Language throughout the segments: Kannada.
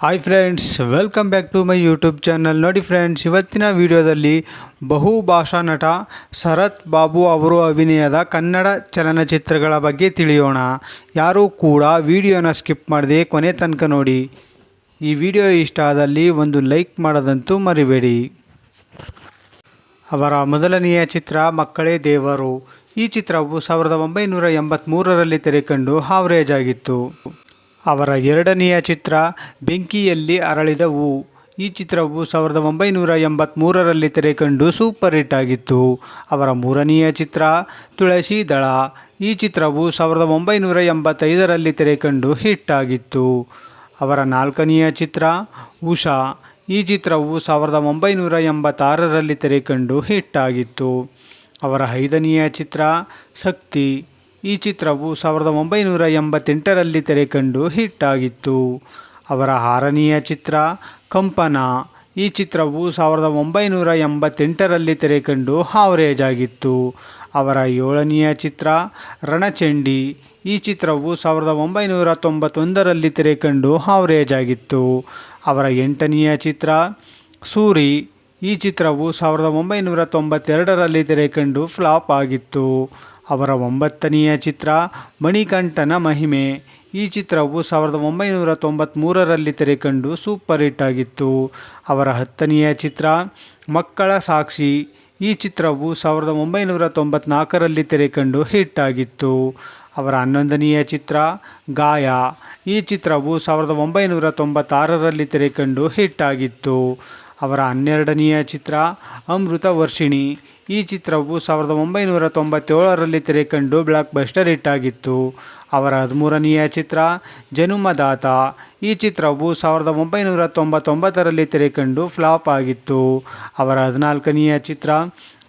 Hi friends, welcome back to my YouTube channel. ನೋಡಿ ಫ್ರೆಂಡ್ಸ್, ಇವತ್ತಿನ ವಿಡಿಯೋದಲ್ಲಿ ಬಹುಭಾಷಾ ನಟ ಶರತ್ ಬಾಬು ಅವರು ಅಭಿನಯದ ಕನ್ನಡ ಚಲನಚಿತ್ರಗಳ ಬಗ್ಗೆ ತಿಳಿಯೋಣ. ಯಾರೂ ಕೂಡ ವಿಡಿಯೋನ ಸ್ಕಿಪ್ ಮಾಡದೆ ಕೊನೆ ತನಕ ನೋಡಿ. ಈ ವಿಡಿಯೋ ಇಷ್ಟ ಆದಲ್ಲಿ ಒಂದು ಲೈಕ್ ಮಾಡೋದಂತೂ ಮರಿಬೇಡಿ. ಅವರ ಮೊದಲನೆಯ ಚಿತ್ರ ಮಕ್ಕಳೇ ದೇವರು. ಈ ಚಿತ್ರವು 1983ರಲ್ಲಿ ತೆರೆಕಂಡು ಆವರೇಜ್ ಆಗಿತ್ತು. ಅವರ ಎರಡನೆಯ ಚಿತ್ರ ಬೆಂಕಿಯಲ್ಲಿ ಅರಳಿದ ಹೂ. ಈ ಚಿತ್ರವು 1983ರಲ್ಲಿ ತೆರೆಕಂಡು ಸೂಪರ್ ಹಿಟ್ ಆಗಿತ್ತು. ಅವರ ಮೂರನೆಯ ಚಿತ್ರ ತುಳಸಿ ದಳ. ಈ ಚಿತ್ರವು 1985ರಲ್ಲಿ ತೆರೆಕಂಡು ಹಿಟ್ ಆಗಿತ್ತು. ಅವರ ನಾಲ್ಕನೆಯ ಚಿತ್ರ ಉಷಾ. ಈ ಚಿತ್ರವು 1986ರಲ್ಲಿ ತೆರೆಕಂಡು ಹಿಟ್ ಆಗಿತ್ತು. ಅವರ ಐದನೆಯ ಚಿತ್ರ ಶಕ್ತಿ. ಈ ಚಿತ್ರವು 1988ರಲ್ಲಿ ತೆರೆಕಂಡು ಹಿಟ್ ಆಗಿತ್ತು. ಅವರ ಆರನೆಯ ಚಿತ್ರ ಕಂಪನ. ಈ ಚಿತ್ರವು 1988ರಲ್ಲಿ ತೆರೆಕಂಡು ಆವರೇಜ್ ಆಗಿತ್ತು. ಅವರ ಏಳನೆಯ ಚಿತ್ರ ರಣಚಂಡಿ. ಈ ಚಿತ್ರವು 1991ರಲ್ಲಿ ತೆರೆಕಂಡು ಆವರೇಜ್ ಆಗಿತ್ತು. ಅವರ ಎಂಟನೆಯ ಚಿತ್ರ ಸೂರಿ. ಈ ಚಿತ್ರವು 1992ರಲ್ಲಿ ತೆರೆಕಂಡು ಫ್ಲಾಪ್ ಆಗಿತ್ತು. ಅವರ ಒಂಬತ್ತನೆಯ ಚಿತ್ರ ಮಣಿಕಂಠನ ಮಹಿಮೆ. ಈ ಚಿತ್ರವು 1993ರಲ್ಲಿ ತೆರೆಕಂಡು ಸೂಪರ್ ಹಿಟ್ ಆಗಿತ್ತು. ಅವರ ಹತ್ತನೆಯ ಚಿತ್ರ ಮಕ್ಕಳ ಸಾಕ್ಷಿ. ಈ ಚಿತ್ರವು 1994ರಲ್ಲಿ ತೆರೆಕಂಡು ಹಿಟ್ ಆಗಿತ್ತು. ಅವರ ಹನ್ನೊಂದನೆಯ ಚಿತ್ರ ಗಾಯ. ಈ ಚಿತ್ರವು 1996ರಲ್ಲಿ ತೆರೆಕಂಡು ಹಿಟ್ ಆಗಿತ್ತು. ಅವರ ಹನ್ನೆರಡನೆಯ ಚಿತ್ರ ಅಮೃತ ವರ್ಷಿಣಿ. ಈ ಚಿತ್ರವು 1997ರಲ್ಲಿ ತೆರೆಕಂಡು ಬ್ಲಾಕ್ ಬಸ್ಟರ್ ಹಿಟ್ ಆಗಿತ್ತು. ಅವರ ಹದಿಮೂರನೆಯ ಚಿತ್ರ ಜನುಮದಾತ. ಈ ಚಿತ್ರವು 1999ರಲ್ಲಿ ತೆರೆಕಂಡು ಫ್ಲಾಪ್ ಆಗಿತ್ತು. ಅವರ ಹದಿನಾಲ್ಕನೆಯ ಚಿತ್ರ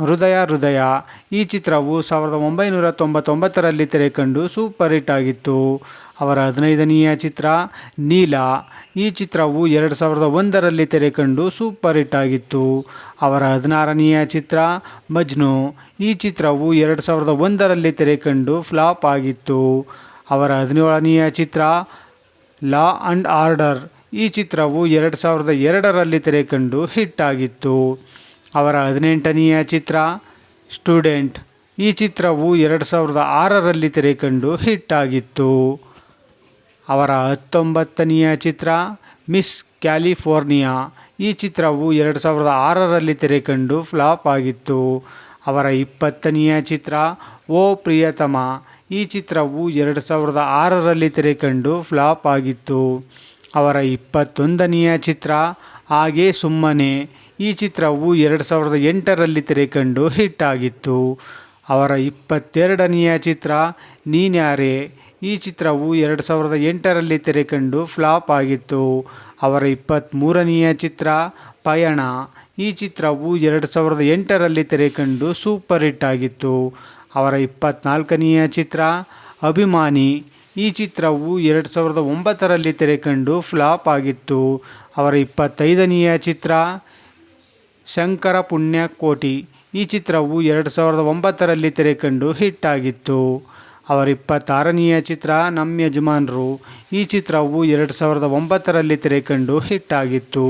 ಹೃದಯ ಹೃದಯ. ಈ ಚಿತ್ರವು 1999ರಲ್ಲಿ ತೆರೆಕಂಡು ಸೂಪರ್ ಹಿಟ್ ಆಗಿತ್ತು. ಅವರ ಹದಿನೈದನೆಯ ಚಿತ್ರ ನೀಲ. ಈ ಚಿತ್ರವು 2001ರಲ್ಲಿ ತೆರೆಕಂಡು ಸೂಪರ್ ಹಿಟ್ ಆಗಿತ್ತು. ಅವರ ಹದಿನಾರನೆಯ ಚಿತ್ರ ಮಜ್ನು. ಈ ಚಿತ್ರವು 2001ರಲ್ಲಿ ತೆರೆಕಂಡು ಫ್ಲಾಪ್ ಆಗಿತ್ತು. ಅವರ ಹದಿನೇಳನೆಯ ಚಿತ್ರ ಲಾ ಆ್ಯಂಡ್ ಆರ್ಡರ್. ಈ ಚಿತ್ರವು 2002ರಲ್ಲಿ ತೆರೆಕಂಡು ಹಿಟ್ ಆಗಿತ್ತು. ಅವರ ಹದಿನೆಂಟನೆಯ ಚಿತ್ರ ಸ್ಟೂಡೆಂಟ್. ಈ ಚಿತ್ರವು 2006ರಲ್ಲಿ ತೆರೆಕಂಡು ಹಿಟ್ ಆಗಿತ್ತು. ಅವರ 19ನೆಯ ಚಿತ್ರ ಮಿಸ್ ಕ್ಯಾಲಿಫೋರ್ನಿಯಾ. ಈ ಚಿತ್ರವು 2006ರಲ್ಲಿ ತೆರೆಕಂಡು ಫ್ಲಾಪ್ ಆಗಿತ್ತು. ಅವರ 20ನೆಯ ಚಿತ್ರ ಓ ಪ್ರಿಯತಮ. ಈ ಚಿತ್ರವು 2006ರಲ್ಲಿ ತೆರೆಕಂಡು ಫ್ಲಾಪ್ ಆಗಿತ್ತು. ಅವರ 21ನೆಯ ಚಿತ್ರ ಹಾಗೆ ಸುಮ್ಮನೆ. ಈ ಚಿತ್ರವು 2008ರಲ್ಲಿ ತೆರೆಕಂಡು ಹಿಟ್ ಆಗಿತ್ತು. ಅವರ 22ನೆಯ ಚಿತ್ರ ನೀನ್ಯಾರೆ. ಈ ಚಿತ್ರವು 2008ರಲ್ಲಿ ತೆರೆಕಂಡು ಫ್ಲಾಪ್ ಆಗಿತ್ತು. ಅವರ 23ನೆಯ ಚಿತ್ರ ಪಯಣ. ಈ ಚಿತ್ರವು 2008ರಲ್ಲಿ ತೆರೆಕಂಡು ಸೂಪರ್ ಹಿಟ್ ಆಗಿತ್ತು. ಅವರ 24ನೆಯ ಚಿತ್ರ ಅಭಿಮಾನಿ. ಈ ಚಿತ್ರವು 2009ರಲ್ಲಿ ತೆರೆಕಂಡು ಫ್ಲಾಪ್ ಆಗಿತ್ತು. ಅವರ 25ನೆಯ ಚಿತ್ರ ಶಂಕರ ಪುಣ್ಯಕೋಟಿ. ಈ ಚಿತ್ರವು 2009ರಲ್ಲಿ ತೆರೆಕಂಡು ಹಿಟ್ ಆಗಿತ್ತು. ಅವರ 26ನೆಯ ಚಿತ್ರ ನಮ್ಮ ಯಜಮಾನರು. ಈ ಚಿತ್ರವು 2009ರಲ್ಲಿ ತೆರೆಕಂಡು ಹಿಟ್ ಆಗಿತ್ತು.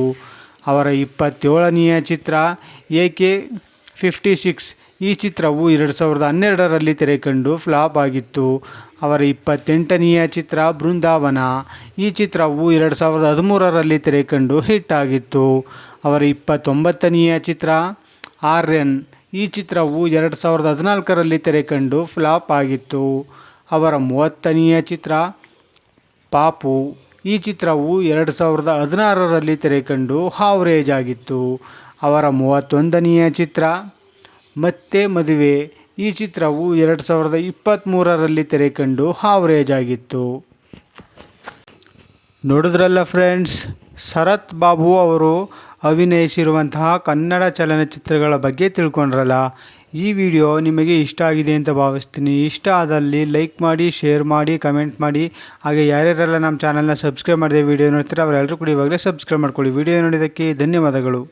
ಅವರ 27ನೆಯ ಚಿತ್ರ AK-56. ಈ ಚಿತ್ರವು 2012ರಲ್ಲಿ ತೆರೆಕಂಡು ಫ್ಲಾಪ್ ಆಗಿತ್ತು. ಅವರ 28ನೆಯ ಚಿತ್ರ ಬೃಂದಾವನ. ಈ ಚಿತ್ರವು 2013ರಲ್ಲಿ ತೆರೆಕಂಡು ಹಿಟ್ ಆಗಿತ್ತು. ಅವರ 29ನೆಯ ಚಿತ್ರ ಆರ್ಯನ್. ಈ ಚಿತ್ರವು 2014ರಲ್ಲಿ ತೆರೆಕಂಡು ಫ್ಲಾಪ್ ಆಗಿತ್ತು. ಅವರ 30ನೆಯ ಚಿತ್ರ ಪಾಪು. ಈ ಚಿತ್ರವು 2016ರಲ್ಲಿ ತೆರೆಕಂಡು ಆವರೇಜ್ ಆಗಿತ್ತು. ಅವರ 31ನೆಯ ಚಿತ್ರ ಮತ್ತೆ ಮದುವೆ. ಈ ಚಿತ್ರವು 2023ರಲ್ಲಿ ತೆರೆಕಂಡು ಆವರೇಜ್ ಆಗಿತ್ತು. ನೋಡಿದ್ರಲ್ಲ ಫ್ರೆಂಡ್ಸ್, ಶರತ್ ಬಾಬು ಅವರು ಅಭಿನಯಿಸಿರುವಂತಹ ಕನ್ನಡ ಚಲನಚಿತ್ರಗಳ ಬಗ್ಗೆ ತಿಳ್ಕೊಂಡ್ರಲ್ಲ. ಈ ವಿಡಿಯೋ ನಿಮಗೆ ಇಷ್ಟ ಆಗಿದೆ ಅಂತ ಭಾವಿಸ್ತೀನಿ. ಇಷ್ಟ ಆದಲ್ಲಿ ಲೈಕ್ ಮಾಡಿ, ಶೇರ್ ಮಾಡಿ, ಕಮೆಂಟ್ ಮಾಡಿ. ಹಾಗೆ ಯಾರ್ಯಾರೆಲ್ಲ ನಮ್ಮ ಚಾನಲ್ನ ಸಬ್ಸ್ಕ್ರೈಬ್ ಮಾಡಿದೆ ವಿಡಿಯೋ ನೋಡ್ತೀರಾ ಅವರೆಲ್ಲರೂ ಕೂಡ ಇವಾಗಲೇ ಸಬ್ಸ್ಕ್ರೈಬ್ ಮಾಡ್ಕೊಳ್ಳಿ. ವಿಡಿಯೋ ನೋಡಿದ್ದಕ್ಕೆ ಧನ್ಯವಾದಗಳು.